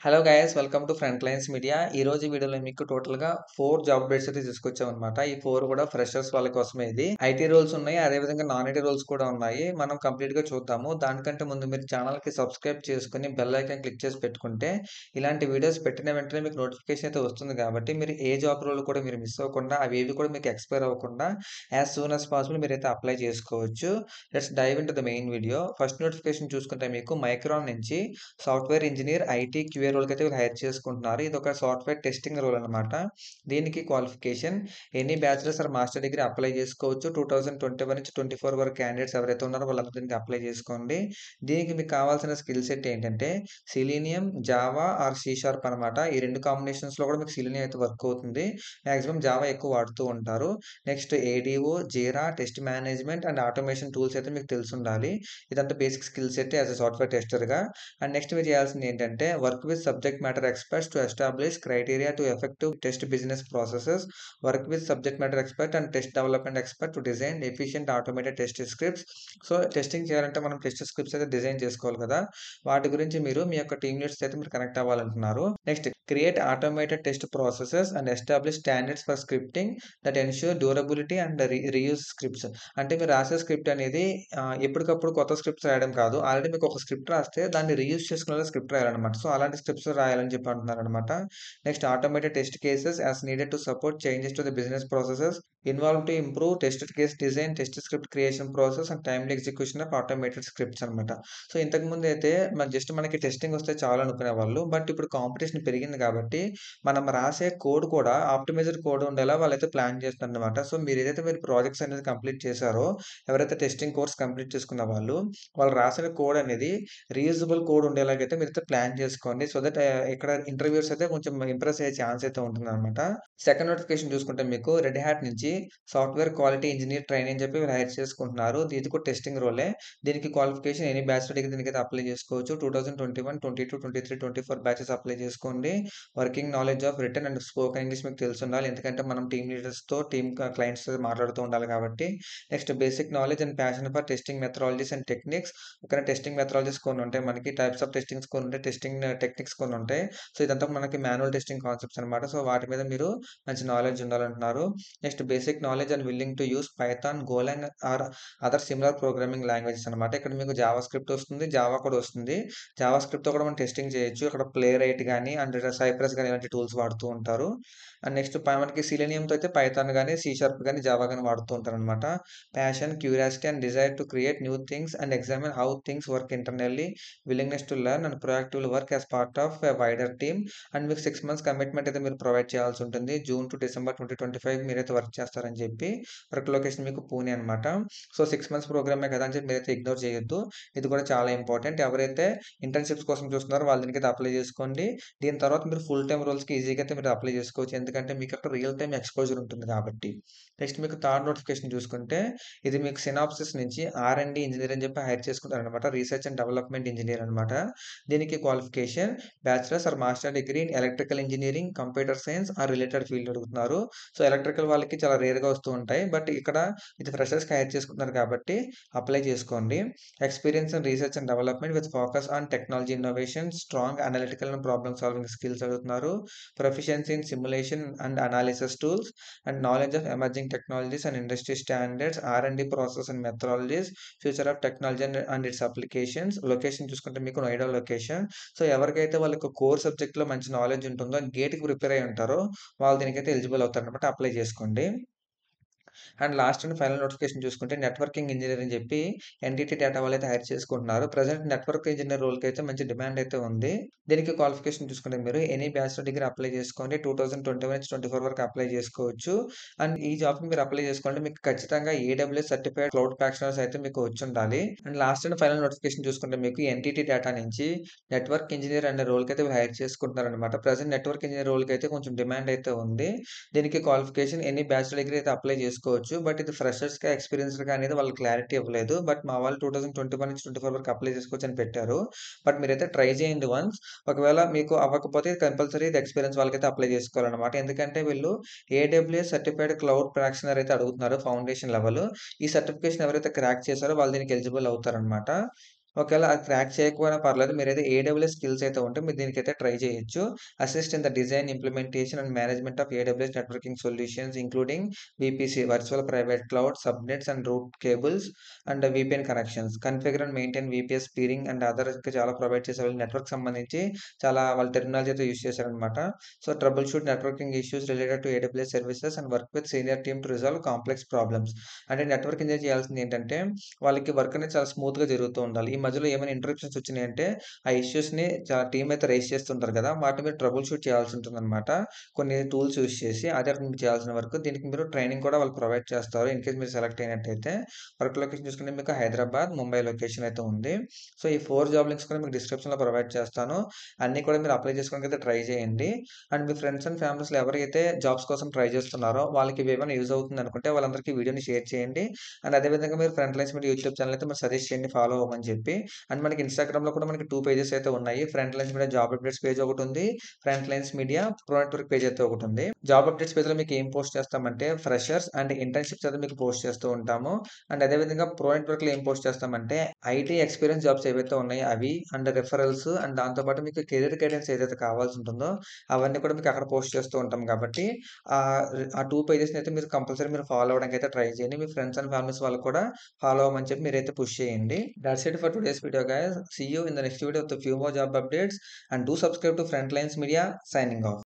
Hello guys welcome to front lines media. ఈ రోజు వీడియోలో మీకు టోటల్‌గా 4 జాబ్ అప్డేట్స్ అయితే తీసుకొచ్చామన్నమాట. ఈ 4 కూడా ఫ్రెషర్స్ వాళ్ళ కోసమే ఇది. ఐటీ రోల్స్ ఉన్నాయి. అదే విధంగా నాన్ ఐటీ రోల్స్ కూడా ఉన్నాయి. మనం కంప్లీట్‌గా చూద్దాము. దానికంటే ముందు మీరు ఛానెల్‌కి సబ్స్క్రైబ్ చేసుకొని బెల్ ఐకాన్ క్లిక్ చేసి పెట్టుకుంటే ఇలాంటి వీడియోస్ పెట్టిన వెంటనే మీకు నోటిఫికేషన్ అయితే వస్తుంది కాబట్టి మీరు ఏ జాబ్ రోల్ కూడా మీరు మిస్ అవ్వకుండా అవేవి కూడా మీకు ఎక్స్‌పైర్ అవ్వకుండా యాస్ సూన్ యాస్ పాసిబుల్ మీరైతే అప్లై చేసుకోవచ్చు. Let's dive into the main video. First notification చూసుకుంటే మీకు మైక్రాన్ నుంచి సాఫ్ట్‌వేర్ ఇంజినీర్ ఐటీ క్యూఏ రోల్‌కైతే వీళ్ళు హైర్ చేసుకుంటున్నారు. ఇదొక సాఫ్ట్‌వేర్ టెస్టింగ్ రోల్ అనమాట. దీనికి qualification any bachelor's or master degree apply చేసుకోవచ్చు. 2021-24 వరకు క్యాండిడేట్స్ ఎవరైతే ఉన్నారో వాళ్ళందరూ దీనికి అప్లై చేసుకోండి. దీనికి మీకు కావాల్సిన స్కిల్ సెట్ ఏంటంటే Selenium, Java or C sharp అనమాట. ఈ 2 కాంబినేషన్స్‌లో కూడా మీకు సెలీనియం అయితే వర్క్ అవుతుంది. మాక్సిమం జావా ఎక్కువ వాడుతూ ఉంటారు. Next ADO, Jira, test management and automation tools అయితే మీకు తెలిసుండాలి. ఇదంతా basic skill set as a software టెస్టర్‌గా. అండ్ నెక్స్ట్ మీరు చేయాల్సింది ఏంటంటే work with subject matter experts to establish criteria to effective test business processes, work with subject matter expert and test development expert to design efficient automated test scripts. So testing చేయాలంటే మనం test scripts అయితే design చేసుకోవాలి కదా, వాటి గురించి మీరు మీ యొక్క team leads అయితే మీరు కనెక్ట్ అవ్వాలంటున్నారు. Next create automated test processes and establish standards for scripting that ensure durability and reuse scripts. అంటే మీరు రాసే స్క్రిప్ట్ అనేది ఎప్పటికప్పుడు కొత్త స్క్రిప్ట్స్ రాయడం కాదు. ఆల్రెడీ మీకు ఒక స్క్రిప్ట్ రాస్తే దాన్ని రీయూజ్ చేసుకునేలా స్క్రిప్ట్ రాయాలన్నమాట. సో అలాంటి స్క్రిప్ట్స్ రాయాలని చెప్పి అంటున్నారనమాట. Next automated test cases as needed to support changes to the business processes involve to improve test case design, test script creation process and timely execution of automated scripts అనమాట. So ఇంతకుముందు అయితే మనకి testing వస్తే చాలు అనుకునేవాళ్ళు. But ఇప్పుడు competition పెరిగింది కాబట్టి మనం రాసే కోడ్ కూడా ఆప్టిమైజ్డ్ కోడ్ ఉండేలా వాళ్ళైతే ప్లాన్ చేస్తున్నారనమాట. సో మీరు ప్రాజెక్ట్స్ అనేది కంప్లీట్ చేశారో, ఎవరైతే టెస్టింగ్ కోర్స్ కంప్లీట్ చేసుకున్న వాళ్ళు రాసిన కోడ్ అనేది రీయూజబుల్ కోడ్ ఉండేలాగైతే మీరైతే ప్లాన్ చేసుకోండి. సో దట్ ఇక్కడ ఇంటర్వ్యూస్ అయితే కొంచెం ఇంప్రెస్ అయ్యే ఛాన్స్ అయితే ఉంటుందన్నమాట. సెకండ్ నోటిఫికేషన్ చూసుకుంటే మీకు రెడ్ హ్యాట్ నుంచి సాఫ్ట్‌వేర్ క్వాలిటీ ఇంజినీర్ ట్రైనీ అని చెప్పి వీళ్ళు హైర్ చేసుకుంటున్నారు. ఇది కూడా టెస్టింగ్ రోలే. దీనికి క్వాలిఫికేషన్ ఎనీ బ్యాచిలర్ డిగ్రీ దీనికైతే అప్లై చేసుకోవచ్చు. 2021, 22, 23, 24 బ్యాచెస్ అప్లై చేసుకోండి. Working knowledge of written and spoken English మీకు తెలిసుండాలి. ఎందుకంటే మనం టీమ్ లీడర్స్‌తో, క్లయింట్స్‌తో మాట్లాడుతూ ఉండాలి కాబట్టి. Next basic knowledge and passion for testing methodologies and techniques. ఇక్కడ టెస్టింగ్ మెథడాలజీస్ కొన్ని ఉంటాయి. మనకి టైప్స్ ఆఫ్ టెస్టింగ్స్ కొన్ని ఉంటాయి. టెస్టింగ్ టెక్నిక్స్ కొన్ని ఉంటాయి. సో ఇదంతా మనకి మాన్యువల్ టెస్టింగ్ కాన్సెప్ట్స్ అనమాట. సో వాటి మీద మీరు మంచి నాలెడ్జ్ ఉండాలంటున్నారు. Next basic knowledge and willing to use Python, Golang or other similar programming languages అనమాట. ఇక్కడ మీకు జావా స్క్రిప్ట్ వస్తుంది, జావా కూడా వస్తుంది. జావా స్క్రిప్ట్‌తో కూడా మనం టెస్టింగ్ చేయొచ్చు. ఇక్కడ ప్లే రైట్ గాని అండ్ సైప్రస్ గాని ఇలాంటి టూల్స్ వాడుతూ ఉంటారు. అండ్ నెక్స్ట్ మనకి సెలీనియంతో అయితే పైథాన్ గాని, సి షార్ప్ గాని, జావా గాని వాడుతూ ఉంటారనమాట. Passion, curiosity and desire to create new things and examine how things work internally, willingness to learn and proactively work as part of a wider team. And మీకు 6 months commitment అయితే మీరు provide చేయాల్సి ఉంటుంది. June to December 2025 మీరైతే work చేస్తారని చెప్పి. Work location మీకు పూణే అనమాట. సో 6 మంత్స్ ప్రోగ్రామే కదా అని చెప్పి మీరైతే ఇగ్నోర్ చేయొద్దు. ఇది కూడా చాలా ఇంపార్టెంట్. ఎవరైతే ఇంటర్న్‌షిప్స్ కోసం చూస్తున్నారో వాళ్ళు దీనికైతే అప్లై చేసుకోండి. దీని తర్వాత మీరు ఫుల్ టైమ్ రోల్స్‌కి ఈజీగా అయితే మీరు అప్లై చేసుకోవచ్చు. ఎందుకంటే మీకు అక్కడ రియల్ టైమ్ ఎక్స్‌పోజర్ ఉంటుంది కాబట్టి. నెక్స్ట్ మీకు థర్డ్ నోటిఫికేషన్ చూసుకుంటే ఇది మీకు సినాప్సిస్ నుంచి ఆర్&డి ఇంజినీర్ అని చెప్పి హైర్ చేసుకుంటారనమాట. రీసెర్చ్ అండ్ డెవలప్మెంట్ ఇంజినీర్ అనమాట. దీనికి qualification bachelors or master degree in electrical engineering, computer science or related field అడుగుతున్నారు. సో ఎలక్ట్రికల్ వాళ్ళకి చాలా రేర్‌గా వస్తూ ఉంటాయి. బట్ ఇక్కడ ఇది ఫ్రెషర్స్‌కి హైర్ చేసుకుంటున్నారు కాబట్టి అప్లై చేసుకోండి. Experience in research and development with focus on technology innovation, strong analytical and problem solving skills అడుగుతున్నారు. Proficiency in simulation and analysis tools and knowledge of emerging technologies and industry standards, R and D process and methodologies, future of technology and its applications. Location చూసుకుంటే మీకు Noida location. So ఎవరికైతే వాళ్ళకి core సబ్జెక్ట్‌లో మంచి knowledge ఉంటుందో, గేట్‌కి prepare అయ్యి ఉంటారో వాళ్ళు దీనికైతే ఎలిజిబుల్ అవుతారనమాట. అప్లై చేసుకోండి. And last and final notification చూసుకుంటే నెట్వర్కింగ్ ఇంజినీర్ అని చెప్పి ఎన్‌టిటి డాటా వాళ్ళైతే హైర్ చేసుకుంటున్నారు. ప్రెజెంట్ నెట్వర్క్ ఇంజినీర్ రోల్‌కి అయితే మంచి డిమాండ్ అయితే ఉంది. దీనికి క్వాలిఫికేషన్ చూసుకుంటే మీరు ఎనీ బ్యాచిలర్ డిగ్రీ అప్లై చేసుకోండి. 2021-24 వరకు అప్లై చేసుకోవచ్చు. అండ్ ఈ జాబ్‌కి మీరు అప్లై చేసుకోవాలంటే మీకు ఖచ్చితంగా ఏడబ్ల్యూఎస్ సర్టిఫైడ్ క్లౌడ్ ప్రాక్టీషనర్స్ అయితే మీకు వచ్చుండాలి. And last and final notification చూసుకుంటే మీకు ఎన్‌టిటి డాటా నుంచి నెట్వర్క్ ఇంజినీర్ అనే రోల్‌కి అయితే హైర్ చేసుకుంటున్నారనమాట. ప్రెజెంట్ నెట్వర్క్ ఇంజినీర్ రోల్‌కి అయితే కొంచెం డిమాండ్ అయితే ఉంది. దీనికి క్వాలిఫికేషన్ ఎనీ బ్యాచిలర్ డిగ్రీ అయితే అప్లై చేసుకోవచ్చు. బట్ ఇది ఫ్రెషర్స్‌కా, ఎక్స్‌పీరియన్స్‌డ్‌గా అనేది వాళ్ళు క్లారిటీ ఇవ్వలేదు. బట్ మా వాళ్ళు 2021-24 వరకు అప్లై చేసుకోవచ్చు అని పెట్టారు. బట్ మీరైతే ట్రై చేయండి వన్స్. ఒకవేళ మీకు అవ్వకపోతే కంపల్సరీ ఇది ఎక్స్‌పీరియన్స్ వాళ్ళకైతే అప్లై చేసుకోవాలన్నమాట. ఎందుకంటే వీళ్ళు ఏడబ్ల్యూఎస్ సర్టిఫైడ్ క్లౌడ్ ప్రాక్టీషనర్ అయితే అడుగుతున్నారు ఫౌండేషన్ లెవెల్. ఈ సర్టిఫికేషన్ ఎవరైతే క్రాక్ చేశారో వాళ్ళు దీనికి ఎలిజిబుల్ అవుతారన్నమాట. ఒకవేళ అది క్రాక్ చేయకపోయినా పర్లేదు. మీరైతే ఏడబ్ల్యూఎస్ స్కిల్స్ అయితే ఉంటే మీరు దీనికైతే ట్రై చేయొచ్చు. Assist in the design, implementation and management of AWS networking solutions including VPC virtual private cloud, subnets and route cables and VPN connections. Configure and maintain VPS peering and other ఇంకా చాలా provide చేసేవాళ్ళు. Network సంబంధించి చాలా వాళ్ళ terminology అయితే use చేశారనమాట. So, trouble shoot networking issues related to AWS services and work with senior team to resolve complex problems. అంటే network engineer చేయాల్సింది ఏంటంటే వాళ్ళకి వర్క్ అనేది చాలా స్మూత్‌గా జరుగుతూ ఉండాలి. ఈ మధ్యలో ఏమైనా ఇంటరప్షన్స్ వచ్చినాయంటే, ఆ ఇష్యూస్‌ని టీమ్ అయితే రైజ్ చేస్తుంటారు కదా! వాటిని మీరు ట్రబుల్ షూట్ చేయాల్సి ఉంటుందనమాట. కొన్ని టూల్స్ యూజ్ చేసి అదే మీరు చేయాల్సిన వర్క్. దీనికి మీరు ట్రైనింగ్ కూడా వాళ్ళు ప్రొవైడ్ చేస్తారు. ఇన్‌కేస్ మీరు సెలెక్ట్ అయినట్టయితే. వర్క్ లొకేషన్ చూసుకుంటే మీకు హైదరాబాద్, ముంబై లొకేషన్ అయితే ఉంది. సో, ఈ 4 జాబ్ లింక్స్ కూడా మీకు డిస్క్రిప్షన్‌లో ప్రొవైడ్ చేస్తాను. అన్నీ కూడా మీరు అప్లై చేసుకోవడానికైతే ట్రై చేయండి. అండ్ మీ ఫ్రెండ్స్ అండ్ ఫ్యామిలీస్‌లో ఎవరైతే జాబ్స్ కోసం ట్రై చేస్తున్నారో వాళ్ళకి ఇవేమైనా యూజ్ అవుతుందనుకుంటే వాళ్ళందరికీ వీడియోని షేర్ చేయండి. అండ్ అదే విధంగా మీరు front lines media YouTube channel అయితే మరి సజెస్ట్ చేయండి ఫాలో అవ్వమని చెప్పి. అండ్ మనకి ఇన్‌స్టాగ్రామ్‌లో కూడా మనకి 2 పేజెస్ అయితే ఉన్నాయి. Front lines media job updates page ఒకటుంది. Front lines media pro network page అయితే ఒకటుంది. జాబ్ అప్డేట్స్ పేజ్‌లో మీకు ఏం పోస్ట్ చేస్తామంటే ఫ్రెషర్స్ అండ్ ఇంటర్న్‌షిప్స్ అయితే మీకు పోస్ట్ చేస్తూ ఉంటాము. అండ్ అదే విధంగా ప్రో నెట్వర్క్‌లో ఏం పోస్ట్ చేస్తామంటే ఐటీ ఎక్స్‌పీరియన్స్ జాబ్స్ ఏవైతే ఉన్నాయో అవి అండ్ రిఫరల్స్ అండ్ దాంతో పాటు మీకు కెరియర్ గైడెన్స్ ఏదైతే కావాల్సి ఉంటుందో అవన్నీ కూడా మీకు అక్కడ పోస్ట్ చేస్తూ ఉంటాం కాబట్టి ఆ 2 పేజెస్‌ని అయితే మీరు కంపల్సరీ మీరు ఫాలో అవ్వడానికైతే ట్రై చేయండి. మీ ఫ్రెండ్స్ అండ్ ఫ్యామిలీస్ వాళ్ళకి కూడా ఫాలో అవ్వమని చెప్పి మీరైతే పుష్ చేయండి. That's it for today's video, guys. See you in the next video with a few more job updates and do subscribe to Frontlines Media. Signing off.